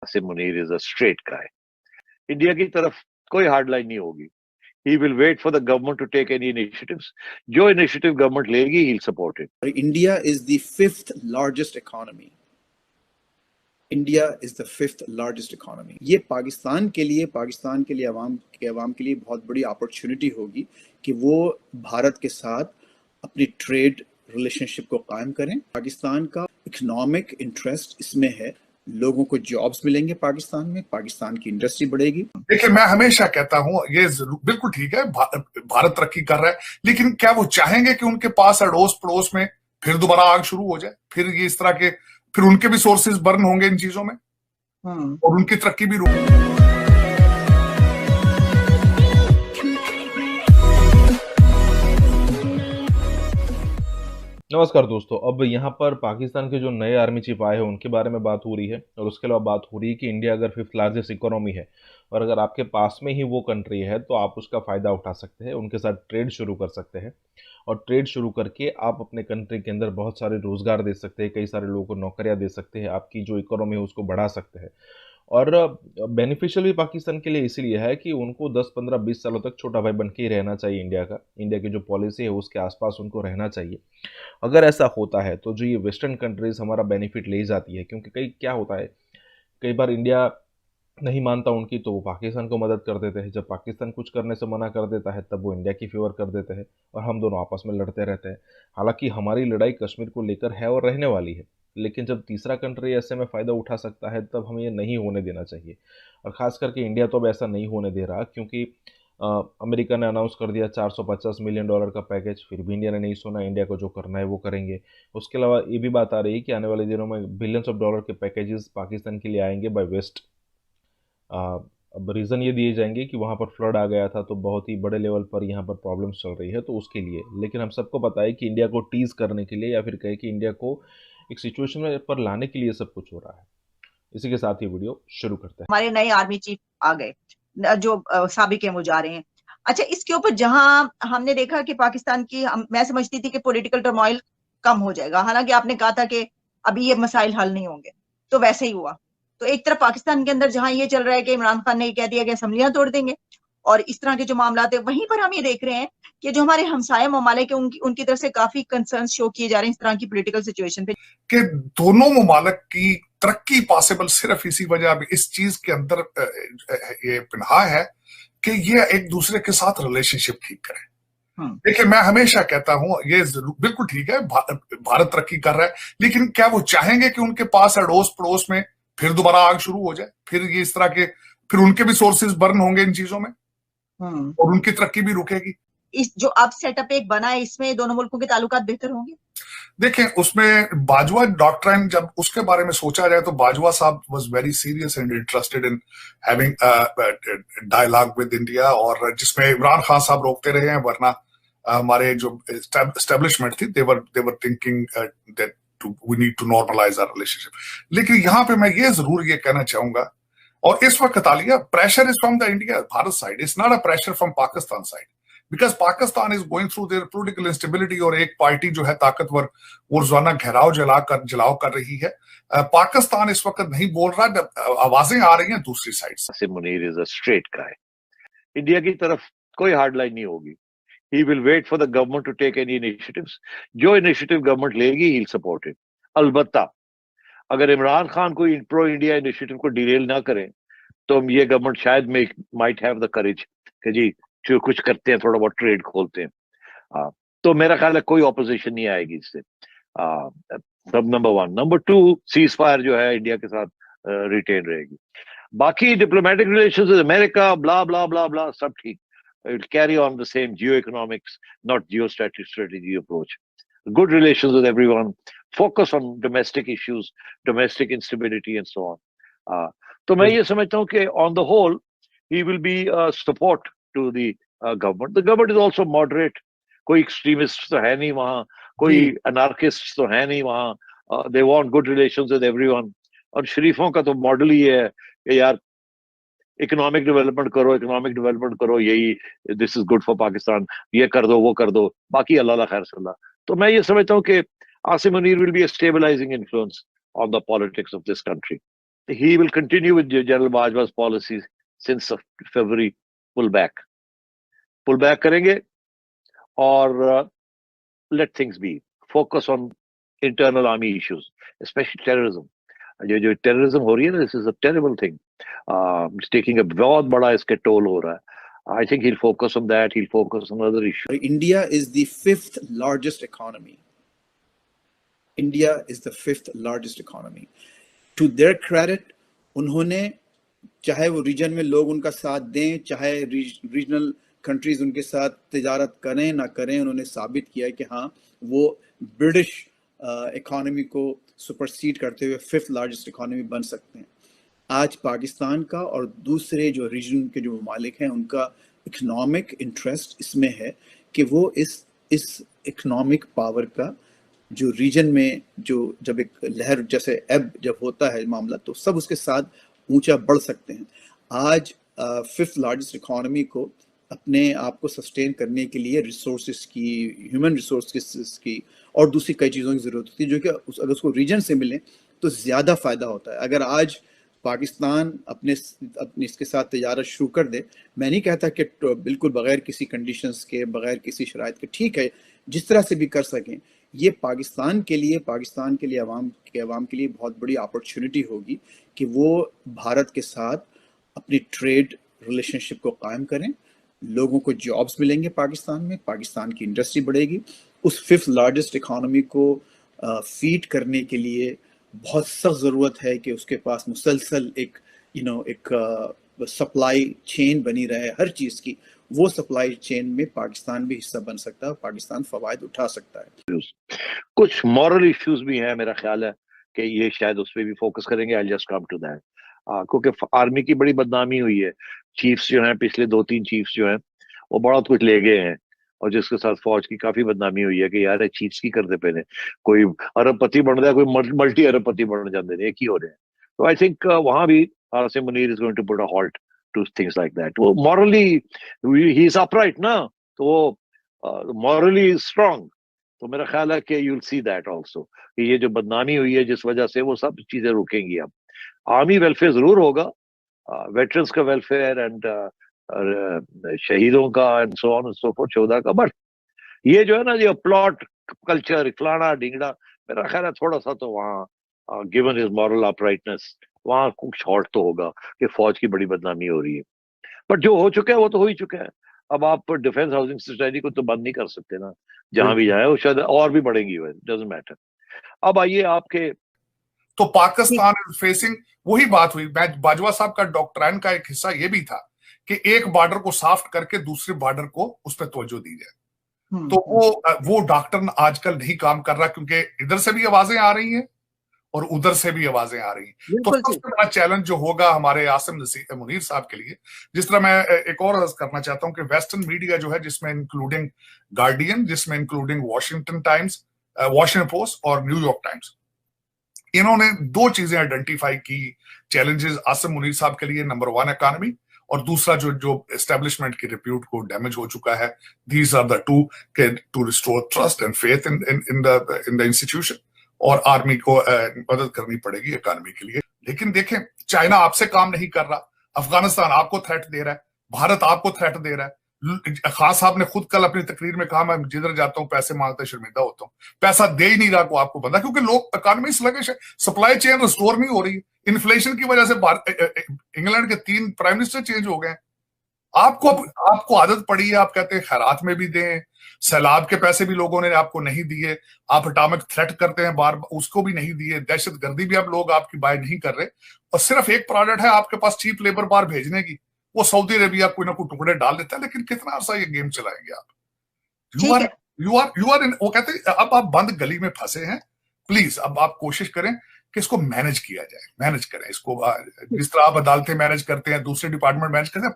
Asim Munir is a straight guy. India की तरफ कोई हार्ड लाइन नहीं होगी. He will wait for the government to take any initiatives. जो initiative government लेगी, he'll support it. India is the fifth largest economy. India is the fifth largest economy. ये पाकिस्तान के लिए अवाम के लिए बहुत बड़ी अपॉर्चुनिटी होगी कि वो भारत के साथ अपनी ट्रेड रिलेशनशिप को कायम करें. पाकिस्तान का इकोनॉमिक इंटरेस्ट इसमें है. लोगों को जॉब्स मिलेंगे पाकिस्तान में, पाकिस्तान की इंडस्ट्री बढ़ेगी. देखिए, मैं हमेशा कहता हूं ये बिल्कुल ठीक है, भारत तरक्की कर रहा है, लेकिन क्या वो चाहेंगे कि उनके पास अड़ोस पड़ोस में फिर दोबारा आग शुरू हो जाए, फिर ये इस तरह के, फिर उनके भी सोर्सेज बर्न होंगे इन चीजों में और उनकी तरक्की भी रुक. नमस्कार दोस्तों, अब यहाँ पर पाकिस्तान के जो नए आर्मी चीफ आए हैं उनके बारे में बात हो रही है और उसके अलावा बात हो रही है कि इंडिया अगर फिफ्थ लार्जेस्ट इकोनॉमी है और अगर आपके पास में ही वो कंट्री है तो आप उसका फ़ायदा उठा सकते हैं, उनके साथ ट्रेड शुरू कर सकते हैं और ट्रेड शुरू करके आप अपने कंट्री के अंदर बहुत सारे रोज़गार दे सकते हैं, कई सारे लोगों को नौकरियाँ दे सकते हैं, आपकी जो इकोनॉमी है उसको बढ़ा सकते हैं. और बेनिफिशियल भी पाकिस्तान के लिए इसीलिए है कि उनको 10, 15, 20 सालों तक छोटा भाई बन के ही रहना चाहिए इंडिया की जो पॉलिसी है उसके आसपास उनको रहना चाहिए. अगर ऐसा होता है तो जो ये वेस्टर्न कंट्रीज़ हमारा बेनिफिट ले जाती है, क्योंकि क्या होता है, कई बार इंडिया नहीं मानता उनकी तो वो पाकिस्तान को मदद कर देते हैं. जब पाकिस्तान कुछ करने से मना कर देता है तब वो इंडिया की फेवर कर देते हैं और हम दोनों आपस में लड़ते रहते हैं. हालांकि हमारी लड़ाई कश्मीर को लेकर है और रहने वाली है, लेकिन जब तीसरा कंट्री ऐसे में फ़ायदा उठा सकता है तब हमें ये नहीं होने देना चाहिए. और ख़ास करके इंडिया तो अब ऐसा नहीं होने दे रहा, क्योंकि अमेरिका ने अनाउंस कर दिया $450 मिलियन का पैकेज, फिर भी इंडिया ने नहीं सुना. इंडिया को जो करना है वो करेंगे. उसके अलावा ये भी बात आ रही है कि आने वाले दिनों में बिलियंस ऑफ डॉलर के पैकेजेस पाकिस्तान के लिए आएंगे बाय वेस्ट. अब रीज़न ये दिए जाएंगे कि वहाँ पर फ्लड आ गया था तो बहुत ही बड़े लेवल पर यहाँ पर प्रॉब्लम्स चल रही है तो उसके लिए. लेकिन हम सबको पता है कि इंडिया को टीज़ करने के लिए या फिर कहे कि इंडिया को एक सिचुएशन पर लाने के लिए सब कुछ हो रहा है. इसी के साथ ही वीडियो शुरू करते हैं. हमारे नए आर्मी चीफ आ गए जो साबिक है वो जा रहे हैं. अच्छा, इसके ऊपर जहां हमने देखा कि पाकिस्तान की मैं समझती थी कि पॉलिटिकल टर्मोइल कम हो जाएगा, हालांकि आपने कहा था कि अभी ये मसाइल हल नहीं होंगे, तो वैसे ही हुआ. तो एक तरफ पाकिस्तान के अंदर जहां ये चल रहा है कि इमरान खान ने कह दिया कि असेंबलियां तोड़ देंगे और इस तरह के जो मामला है, वहीं पर हम ये देख रहे हैं कि जो हमारे हमसाया ममालिक है उनकी तरफ से काफी कंसर्न शो किए जा रहे हैं इस तरह की पॉलिटिकल सिचुएशन पे कि दोनों ममालिक की तरक्की पॉसिबल सिर्फ इसी वजह, इस चीज के अंदर ये पिन्हा है कि ये एक दूसरे के साथ रिलेशनशिप ठीक करें. देखिए, मैं हमेशा कहता हूं ये बिल्कुल ठीक है, भारत तरक्की कर रहा है, लेकिन क्या वो चाहेंगे कि उनके पास अड़ोस पड़ोस में फिर दोबारा आग शुरू हो जाए, फिर ये इस तरह के, फिर उनके भी सोर्सेज बर्न होंगे इन चीजों में और उनकी तरक्की भी रुकेगी. इस जो अब सेटअप एक बना है इसमें दोनों मुल्कों के ताल्लुकात बेहतर होंगे. देखें, उसमें बाजवा डॉक्ट्राइन जब उसके बारे में सोचा जाए तो बाजवा साहब was very serious and interested in having dialogue with India, और जिसमें इमरान खान साहब रोकते रहे हैं, वरना हमारे जो एस्टेब्लिशमेंट थी they were thinking that we need to normalise our relationship. लेकिन यहाँ पे मैं ये जरूर ये कहना चाहूंगा, और इस वक्त Alia pressure is from the India Bharat side, it's not a pressure from Pakistan side, because Pakistan is going through their political instability और एक पार्टी जो है ताकतवर वो रोजाना घेराव जलाव कर रही है. पाकिस्तान इस वक्त नहीं बोल रहा, आवाजें आ रही हैं दूसरी साइड से. Asim Munir is a straight guy. India की तरफ कोई हार्ड लाइन नहीं होगी. He will wait for the government to take any initiatives. जो इनिशिएटिव गवर्नमेंट लेगी, he'll support it. अलबत्ता अगर इमरान खान कोई प्रो इंडिया इनिशिएटिव को डिरेल ना करें तो ये गवर्नमेंट शायद माइट हैव द करेज कि जी जो कुछ करते हैं, थोड़ा बहुत ट्रेड खोलते हैं. तो मेरा ख्याल है कोई ऑपोजिशन नहीं आएगी इससे. नंबर 1. नंबर 2, सीज फायर जो है इंडिया के साथ रिटेन रहेगी. बाकी डिप्लोमेटिक रिलेशंस विद अमेरिका ब्ला ब्ला ब्ला ब्ला सब ठीक. It will carry on the same geoeconomics, not geostrategy approach. Good relations with everyone. Focus on domestic issues, domestic instability, and so on. तो मैं ये समझता हूँ कि on the whole, he will be support to the government. The government is also moderate. कोई extremists तो है नहीं वहाँ, कोई anarchists तो है नहीं वहाँ. They want good relations with everyone. और शरीफों का तो मॉडल ही है कि यार इकोनॉमिक डेवलपमेंट करो, यही this is good for Pakistan, ये कर दो वो कर दो, बाकी अल्लाह खैर सल्ला. तो मैं ये समझता हूँ कि Asim Munir will be a stabilising influence on the politics of this country. he will continue with General Bajwa's policies since February. Pull back करेंगे और let things be. Focus on internal army issues, especially terrorism. जो terrorism हो रही है ना, this is a terrible thing. It's taking a बहुत बड़ा इसके toll हो रहा है. I think he'll focus on that. He'll focus on other issues. India is the 5th largest economy. India is the 5th largest economy. To their credit, उन्होंने चाहे वो reason में लोग उनका साथ दें, चाहे रीजनल कंट्रीज उनके साथ तिजारत करें ना करें, उन्होंने साबित किया है कि हाँ वो ब्रिटिश इकोनॉमी को सुपरसीड करते हुए 5th लार्जेस्ट इकोनॉमी बन सकते हैं. आज पाकिस्तान का और दूसरे जो रीजन के जो ममालिक हैं उनका इकोनॉमिक इंटरेस्ट इसमें है कि वो इस इकोनॉमिक पावर का जो रीजन में जो जब एक लहर जैसे एब जब होता है मामला, तो सब उसके साथ ऊंचा बढ़ सकते हैं. आज 5th लार्जेस्ट इकोनॉमी को अपने आप को सस्टेन करने के लिए रिसोर्सेज की, ह्यूमन रिसोर्सेज की और दूसरी कई चीज़ों की ज़रूरत होती है जो कि अगर उसको रीजन से मिले तो ज़्यादा फ़ायदा होता है. अगर आज पाकिस्तान अपने इसके साथ तजारत शुरू कर दे, मैं नहीं कहता कि बिल्कुल बग़ैर किसी कंडीशंस के, बग़ैर किसी शराइत के, ठीक है जिस तरह से भी कर सकें, ये पाकिस्तान के लिए अवाम के लिए बहुत बड़ी अपॉर्चुनिटी होगी कि वो भारत के साथ अपनी ट्रेड रिलेशनशिप को कायम करें. लोगों को जॉब्स मिलेंगे पाकिस्तान में, पाकिस्तान की इंडस्ट्री बढ़ेगी. उस 5th लार्जेस्ट इकोनॉमी को फीड करने के लिए बहुत सख्त ज़रूरत है कि उसके पास मुसलसल एक सप्लाई चेन बनी रहे हर चीज़ की. वो सप्लाई चेन में पाकिस्तान भी हिस्सा बन सकता है, पाकिस्तान फवायद उठा सकता है. कुछ मॉरल इश्यूज भी हैं, मेरा ख्याल है कि ये शायद उस पर भी फोकस करेंगे. I just come to that. क्योंकि आर्मी की बड़ी बदनामी हुई है. चीफ्स जो हैं, पिछले 2-3 चीफ्स जो हैं वो बहुत कुछ ले गए हैं, और जिसके साथ फौज की काफी बदनामी हुई है कि यार चीफ्स की करते पे ने, कोई अरबपति बन रहा है, कोई मल्टी अरबपति बन जाते हैं, एक ही हो रहे हैं. तो आई थिंक वहां भी Asim Munir is going to put a halt to things like that. वो morally he is upright ना, तो वो morally strong. तो मेरा ख्याल है कि you'll see that also कि ये जो बदनामी हुई है जिस वजह से, वो सब चीजें रुकेंगी. अब आर्मी वेलफेयर जरूर होगा, वेटरन्स का वेलफेयर एंड शहीदों का and so on and so fourth, 14 का. बट ये जो है ना, ये प्लॉट कल्चर फलाना ढिंगड़ा, मेरा ख्याल है थोड़ा सा तो वहाँ गिवन हिज मॉरल अपराइटनेस वहां कुछ हॉट तो होगा कि फौज की बड़ी बदनामी हो रही है. बट जो हो चुका है वो तो हो ही चुका है. अब आप डिफेंस हाउसिंग सोसाइटी को तो बंद नहीं कर सकते ना, जहां भी जाए वो शायद और भी बढ़ेंगी, डजंट मैटर. अब आइए आपके, तो पाकिस्तान इज फेसिंग, वही बात हुई. बाजवा साहब का डॉक्ट्राइन का एक हिस्सा ये भी था कि एक बॉर्डर को साफ करके दूसरे बॉर्डर को उस पर तवज्जो दी जाए. तो वो डॉक्टर आजकल नहीं काम कर रहा, क्योंकि इधर से भी आवाजें आ रही हैं और उधर से भी आवाजें आ रही हैं. तो सबसे बड़ा चैलेंज जो होगा हमारे आसिम मुनीर साहब के लिए, जिस तरह मैं एक और अर्ज करना चाहता हूं कि वेस्टर्न मीडिया जो है, जिसमें इंक्लूडिंग गार्डियन, जिसमें including Washington times, Washington post और न्यूयॉर्क टाइम्स, इन्होंने 2 चीजें आइडेंटिफाई की चैलेंजेस आसिम मुनीर साहब के लिए. नंबर 1 इकोनॉमी, और दूसरा जो एस्टेब्लिशमेंट की रिप्यूट को डैमेज हो चुका है. These are the two to restore trust and faith in the institution, और आर्मी को मदद करनी पड़ेगी इकोनॉमी के लिए. लेकिन देखें, चाइना आपसे काम नहीं कर रहा, अफगानिस्तान आपको थ्रेट दे रहा है, भारत आपको थ्रेट दे रहा है. खान साहब ने खुद कल अपनी तकरीर में कहा, मैं जिधर जाता हूं पैसे मांगते शर्मिंदा होता हूं. पैसा दे ही नहीं रहा को आपको बंदा, क्योंकि लोग, इकोनॉमी स्लगिश है, सप्लाई चेन रिस्टोर नहीं हो रही. इन्फ्लेशन की वजह से इंग्लैंड के 3 प्राइम मिनिस्टर चेंज हो गए. आपको आदत पड़ी है, आप कहते हैं खैरात में भी दें, सैलाब के पैसे भी लोगों ने आपको नहीं दिए, आप एटॉमिक थ्रेट करते हैं बार, उसको भी नहीं दिए, दहशतगर्दी भी आप लोग आपकी बाय नहीं कर रहे, और सिर्फ एक प्रोडक्ट है आपके पास चीप लेबर बार भेजने की, वो सऊदी अरेबिया कोई ना कोई टुकड़े डाल देता है. लेकिन कितना अर्सा ये गेम चलाएंगे आप? यू आर इन, वो कहते हैं अब आप बंद गली में फंसे हैं. प्लीज अब आप कोशिश करें कि इसको मैनेज किया जाए, मैनेज करें इसको, जिस तरह आप अदालतें मैनेज करते हैं, दूसरे डिपार्टमेंट मैनेज करते हैं,